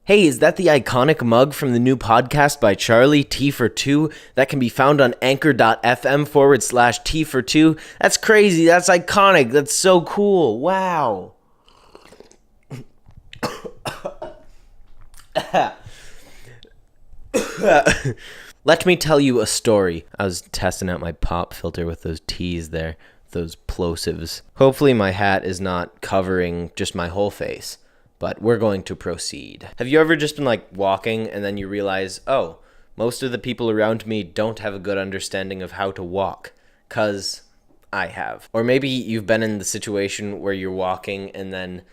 Hey, is that the iconic mug from the new podcast by Charlie, T for Two, that can be found on anchor.fm/T for Two? That's crazy. That's iconic. That's so cool. Wow. Let me tell you a story. I was testing out my pop filter with those T's there, those plosives. Hopefully my hat is not covering just my whole face. But we're going to proceed. Have you ever just been walking and then you realize, oh, most of the people around me don't have a good understanding of how to walk? 'Cause I have. Or maybe you've been in the situation where you're walking and then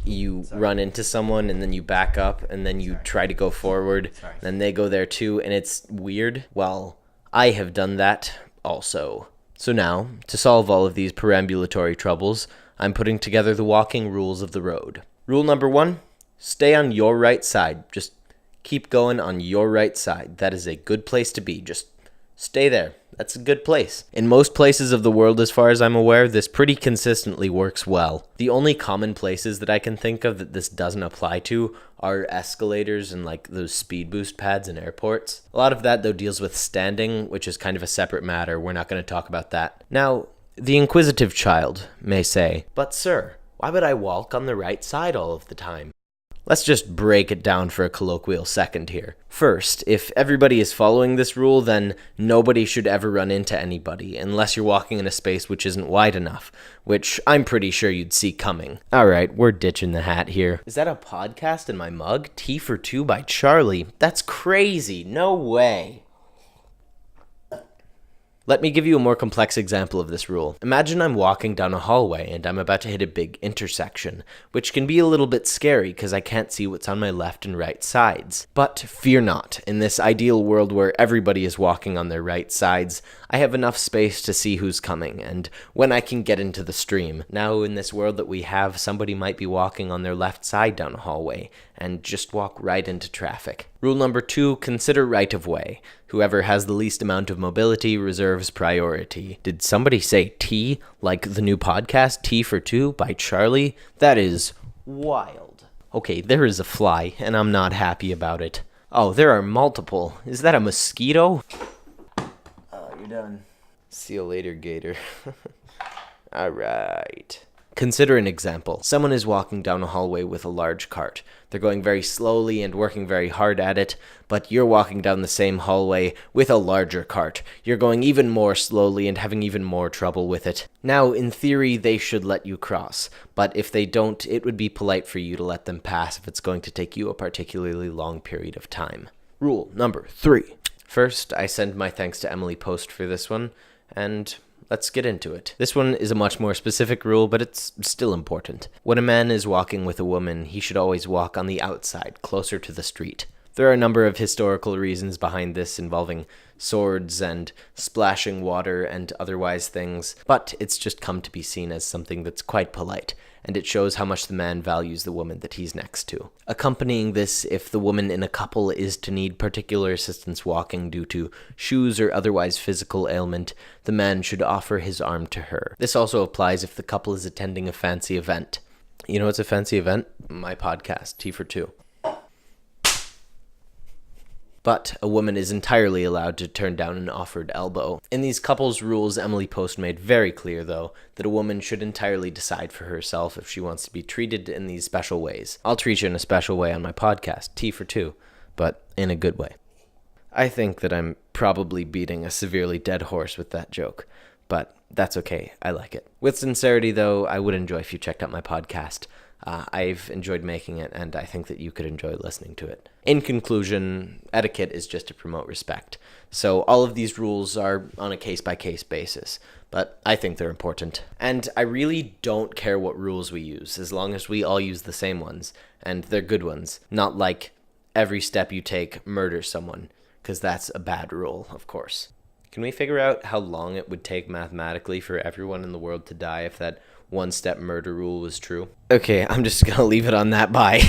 you run into someone and then you back up and then you try to go forward and they go there too and it's weird. Well, I have done that also. So now, to solve all of these perambulatory troubles, I'm putting together the walking rules of the road. Rule number 1, stay on your right side. Just keep going on your right side. That is a good place to be. Just stay there. That's a good place. In most places of the world, as far as I'm aware, this pretty consistently works well. The only common places that I can think of that this doesn't apply to are escalators and those speed boost pads in airports. A lot of that, though, deals with standing, which is kind of a separate matter. We're not going to talk about that. Now, the inquisitive child may say, "But sir, why would I walk on the right side all of the time?" Let's just break it down for a colloquial second here. First, if everybody is following this rule, then nobody should ever run into anybody, unless you're walking in a space which isn't wide enough, which I'm pretty sure you'd see coming. Alright, we're ditching the hat here. Is that a podcast in my mug? T for Two by Charlie? That's crazy. No way. Let me give you a more complex example of this rule. Imagine I'm walking down a hallway and I'm about to hit a big intersection, which can be a little bit scary because I can't see what's on my left and right sides. But fear not, in this ideal world where everybody is walking on their right sides, I have enough space to see who's coming and when I can get into the stream. Now in this world that we have, somebody might be walking on their left side down a hallway and just walk right into traffic. Rule number 2, consider right of way. Whoever has the least amount of mobility reserves priority. Did somebody say T, like the new podcast, T for Two by Charlie? That is wild. Okay, there is a fly, and I'm not happy about it. Oh, there are multiple. Is that a mosquito? Oh, you're done. See you later, Gator. Alright. Consider an example. Someone is walking down a hallway with a large cart. They're going very slowly and working very hard at it, but you're walking down the same hallway with a larger cart. You're going even more slowly and having even more trouble with it. Now, in theory, they should let you cross, but if they don't, it would be polite for you to let them pass if it's going to take you a particularly long period of time. Rule number 3. First, I send my thanks to Emily Post for this one, and let's get into it. This one is a much more specific rule, but it's still important. When a man is walking with a woman, he should always walk on the outside, closer to the street. There are a number of historical reasons behind this involving swords and splashing water and otherwise things, but it's just come to be seen as something that's quite polite, and it shows how much the man values the woman that he's next to. Accompanying this, if the woman in a couple is to need particular assistance walking due to shoes or otherwise physical ailment, the man should offer his arm to her. This also applies if the couple is attending a fancy event. You know what's a fancy event? My podcast, T for Two. But a woman is entirely allowed to turn down an offered elbow. In these couples rules, Emily Post made very clear, though, that a woman should entirely decide for herself if she wants to be treated in these special ways. I'll treat you in a special way on my podcast, T for Two, but in a good way. I think that I'm probably beating a severely dead horse with that joke, but that's okay. I like it. With sincerity, though, I would enjoy if you checked out my podcast. I've enjoyed making it, and I think that you could enjoy listening to it. In conclusion, etiquette is just to promote respect. So all of these rules are on a case-by-case basis, but I think they're important. And I really don't care what rules we use, as long as we all use the same ones, and they're good ones. Not like every step you take, murder someone, because that's a bad rule, of course. Can we figure out how long it would take mathematically for everyone in the world to die if that one-step murder rule was true? Okay, I'm just gonna leave it on that. Bye.